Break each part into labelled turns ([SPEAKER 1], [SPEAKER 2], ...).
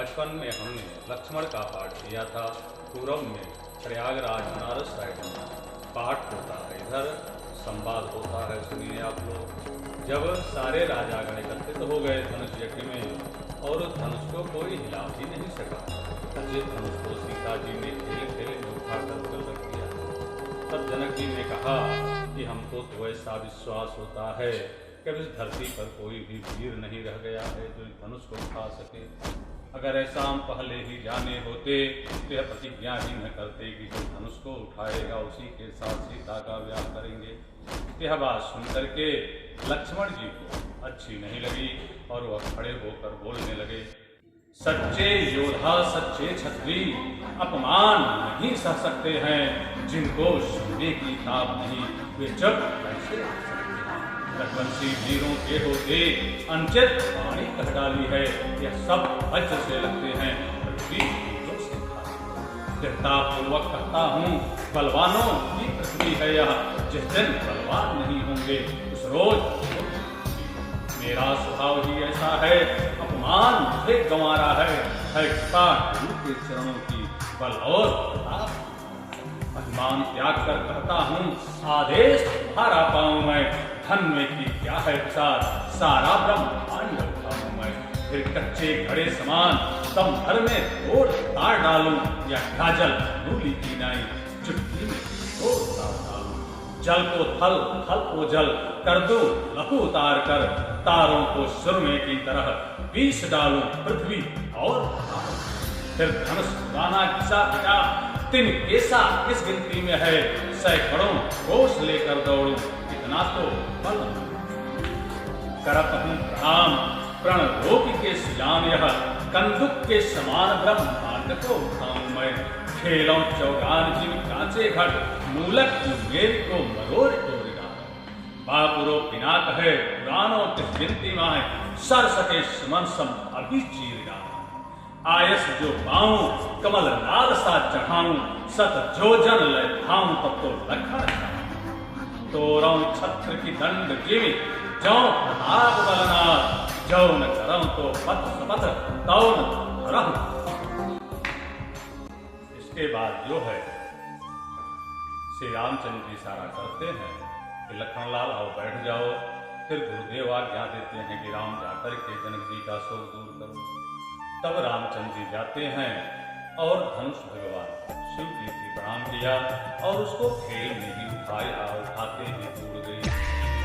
[SPEAKER 1] बचपन में हमने लक्ष्मण का पाठ किया था। पूर्व में प्रयागराज बनारस साइड में पाठ होता है, इधर संवाद होता है। सुनिए आप लोग। जब सारे राजागण एकत्रित हो गए धनुष यज्ञ में और उस धनुष को कोई हिला भी नहीं सका, जिस धनुष को सीता जी ने खेल खेल में उठाकर उगल रख दिया। तब जनक जी ने कहा कि हमको तो ऐसा विश्वास होता है कि इस धरती पर कोई भी वीर नहीं रह गया है जो इस धनुष को उठा सके। अगर ऐसा हम पहले ही जाने होते तो यह प्रतिज्ञा ही न करते कि जो धनुष को उठाएगा उसी के साथ सीता का ब्याह करेंगे। यह बात सुनकर के लक्ष्मण जी को अच्छी नहीं लगी और वह खड़े होकर बोलने लगे, सच्चे योद्धा सच्चे क्षत्रिय अपमान नहीं सह सकते हैं, जिनको सुनने की ताब नहीं वे जब कैसे आ सकते हैं। रघुवंशी वीरों के होते अंचित वाणी कह डाली है, यह सब वज्र से लगते हैं पृथ्वी वीरों से खाती। दृढ़ता पूर्वक कहता हूँ बलवानों की पृथ्वी है यह, जिस दिन बलवान नहीं होंगे उस रोज मेरा स्वभाव ही ऐसा है, अपमान मुझे गंवारा है गुरु के चरणों की बल और अभिमान त्याग कर कहता हूँ आदेश तुम्हारा पाऊं मैं, धन में की क्या है विचार सारा ब्रह्मांड उठाऊं मैं। फिर कच्चे घड़े समान दम भर में तोड़ तार डालूं या गाजल मूली की नाई चुटकी में तोड़ तार डालूं। जल को थल थल को जल कर दूं लहू उतार कर, तारों को सुरमे की तरह पीस डालूं पृथ्वी और फिर धनुष गाना घिसा पिटा तीन केसा किस गिनती में है, सैकड़ों कोष लेकर दौड़ूं इतना तो बल करत हूं प्रणाम प्रण रोग के सुजान यह, कंदुक के समान ब्रह्मांड को उठाऊं मैं। खेलों चौगान जिन कांचे घट मूलक मेर को मरोड़ तोड़ डाला। बापुरो पिनाक है पुरानों किस गिनती माए, सर सके सुमन सम अभी चीर डाला। आयस जो पाऊं कमल नाल सा चढ़ाऊं, सत जो जन ले भाऊं तब तो लखन तोरऊ छत्र की दंड जीवी जौ प्रताप बलनाथ, जौ न करऊं तो पथ सपथ तौ न धरऊं। इसके बाद जो है श्री रामचंद्र जी इशारा करते हैं कि लखनलाल आओ बैठ जाओ। फिर गुरुदेव आज्ञा देते हैं कि राम जाकर के जनक जी का शोक दूर करो। तब रामचंद्र जी जाते हैं और धनुष भगवान शिव जी की प्रणाम किया और उसको खेल में ही उठाया, उठाते ही टूट गई।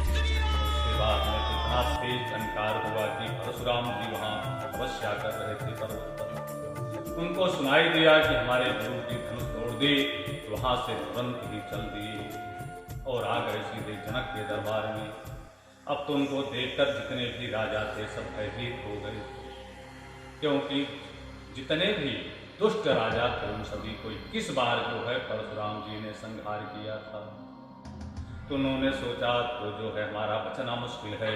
[SPEAKER 1] उसके बाद में इतना तेज झनकार हुआ कि परशुराम जी वहां तपस्या कर रहे थे पर्वत पर। उनको सुनाई दिया कि हमारे गुरु की धनुष तोड़ दी, वहां से तुरंत ही चल दिए और आ गए सीधे जनक के दरबार में। अब तो उनको देखकर जितने भी राजा थे सब भयभीत हो गए, क्योंकि जितने भी दुष्ट राजा थे उन सभी को 21 बार जो है परशुराम जी ने संहार किया था। तो उन्होंने सोचा तो जो है हमारा बचना मुश्किल है।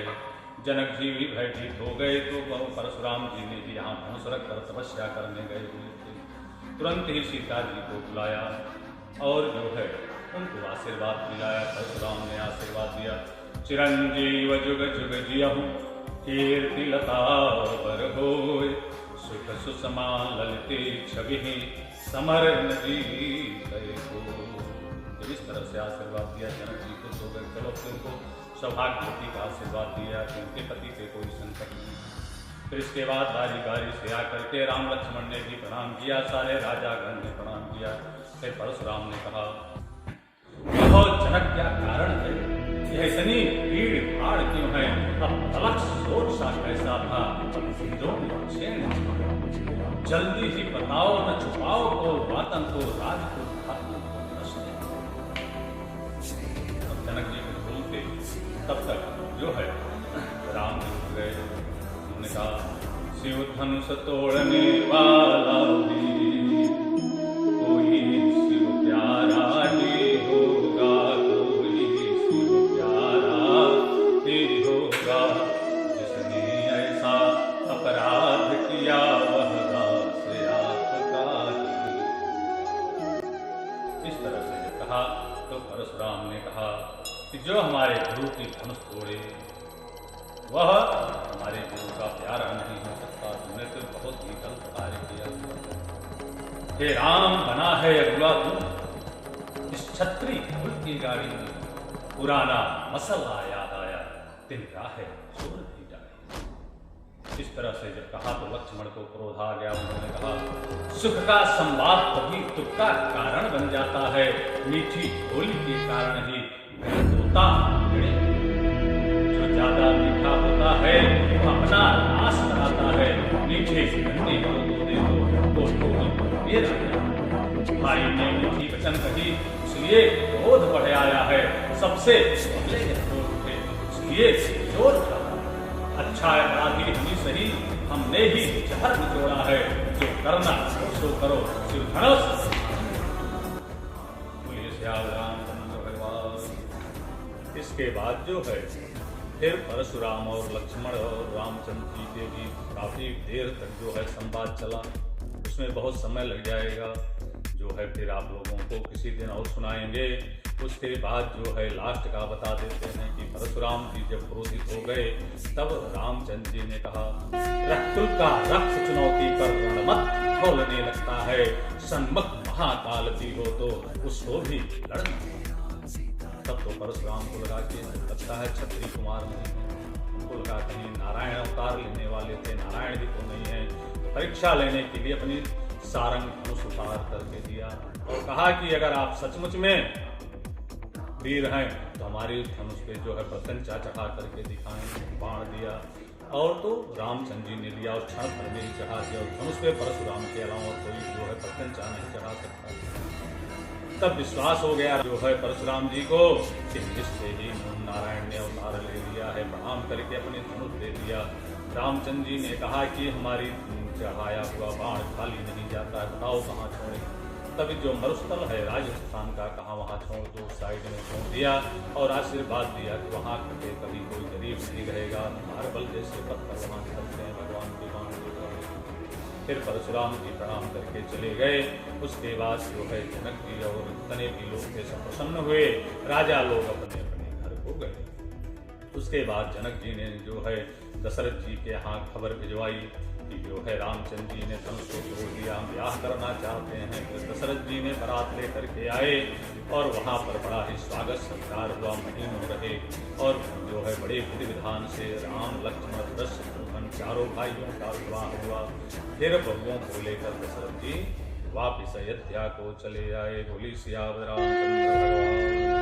[SPEAKER 1] जनक जी भी भयभीत हो गए, तो परशुराम जी ने भी यहाँ धनुष रखकर तपस्या करने गए हुए थे। तुरंत ही सीता जी को बुलाया और जो है उनको आशीर्वाद दिलाया। परशुराम ने आशीर्वाद दिया, चिरंजीव जुग जुग जियहु कीर्ति लता बर होय, सुख सुषमा ललिते छवि समर नदी को। जब इस तरह से आशीर्वाद दिया जनक जी को तो गए, चलो फिर उनको सौभाग्यवती का आशीर्वाद दिया कि उनके पति पे कोई संकट नहीं। फिर इसके बाद बारी बारी से आकर के राम लक्ष्मण ने भी प्रणाम किया, सारे राजागण ने प्रणाम किया। फिर परशुराम ने कहा जनक क्या कारण है, यह इतनी भीड़ भाड़ क्यों है, अब तलक सोच सा कैसा था जल्दी ही बताओ न छुपाओ को वातन को राज को जनक जी को बोलते तब तक जो है राम जी उठ गए। उन्होंने कहा शिव धनुष तोड़ने वाला भी कोई शिव प्यारा ही होगा, कोई शिव प्यारा ही होगा, जिसने ऐसा अपराध किया वह दास आपका ही। इस तरह से जब कहा तो परशुराम ने कहा कि जो हमारे गुरु की धनुष तोड़े वह हमारे गुरु का प्यारा नहीं हो सकता। तुमने तो बहुत ही गलत कार्य हे राम बना है अगुआ तू, इस छतरी फूल की गाड़ी में पुराना मसला याद आया, दिन राहे छोड़ दी जाए। इस तरह से जब कहा तो लक्ष्मण को क्रोध आ गया। उन्होंने कहा, सुख का संवाद कभी दुख का कारण बन जाता है, मीठी बोली के कारण ही तोता बिगड़े। जो ज्यादा मीठा होता है वो अपना नाश कराता है, मीठे गन्ने को दे दो तो ये भाई ने मीठी वचन कही, इसलिए क्रोध बढ़ आया है। सबसे पहले इसलिए जोर था। अच्छा है अपराधी हुई सही, हमने ही जहर निचोड़ा है, जो करना सो करो शिव धनुष। बोलिए श्याम रामचंद्र भगवान। इसके बाद जो है फिर परशुराम और लक्ष्मण और रामचंद्र जी के भी काफी देर तक जो है संवाद चला। उसमें बहुत समय लग जाएगा, जो है फिर आप लोगों को किसी दिन और सुनाएंगे। उसके बाद जो है लास्ट का बता देते हैं कि परशुराम जी जब क्रोधित हो गए तब रामचंद्र जी ने कहा, रक्तुल का रक्त चुनौती पर रणमत खोलने लगता है, सन्मुख महाकाल भी हो तो उसको भी लड़ना। तब तो परशुराम को लगा कि लगता है क्षत्रिय कुमार नहीं है, उनको लगा कहीं नारायण अवतार लेने वाले थे, नारायण जी तो नहीं है। परीक्षा लेने के लिए अपनी सारंग धनुष उतार करके दिया और कहा कि अगर आप सचमुच में वीर हैं तो हमारी धनुष पे जो है प्रत्यंचा चढ़ा करके दिखाएं। बाण दिया और तो रामचंद्र जी ने लिया और क्षण भर में ही चढ़ा दिया और धनुष पे परशुराम के अलावा कोई जो है प्रत्यंचा नहीं चढ़ा सकता। तब विश्वास हो गया जो है परशुराम जी को कि जिससे ही नारायण ने अवतार ले लिया है। प्रणाम करके अपने धनुष दे दिया। रामचंद्र जी ने कहा कि हमारी चढ़ाया हुआ बाण खाली नहीं जाता है, बताओ कहाँ छोड़े। तभी जो मरुस्थल है राजस्थान का, कहाँ वहाँ छोड़ दो, साइड में छोड़ दिया और आशीर्वाद दिया कि वहाँ कटे कभी कोई गरीब नहीं रहेगा, मार्बल जैसे पत्थर वहाँ चलते हैं भगवान के बाण के। फिर परशुराम जी प्रणाम करके चले गए। उसके बाद जो है जनक जी और जितने भी लोग थे सब प्रसन्न हुए, राजा लोग अपने अपने घर को गए। उसके बाद जनक जी ने जो है दशरथ जी के यहाँ खबर भिजवाई कि जो है रामचंद्र जी ने धनुष को तोड़ दिया, हम ब्याह करना चाहते हैं। फिर दशरथ जी ने बारात लेकर के आए और वहाँ पर बड़ा ही स्वागत सत्कार हुआ, महीनों रहे और जो है बड़े विधि विधान से राम लक्ष्मण भरत शत्रुघ्न चारों भाइयों का विवाह हुआ। फिर बहुओं को लेकर दशरथ जी वापिस अयोध्या को चले आए। बोली सियावर रामचंद्र भगवान।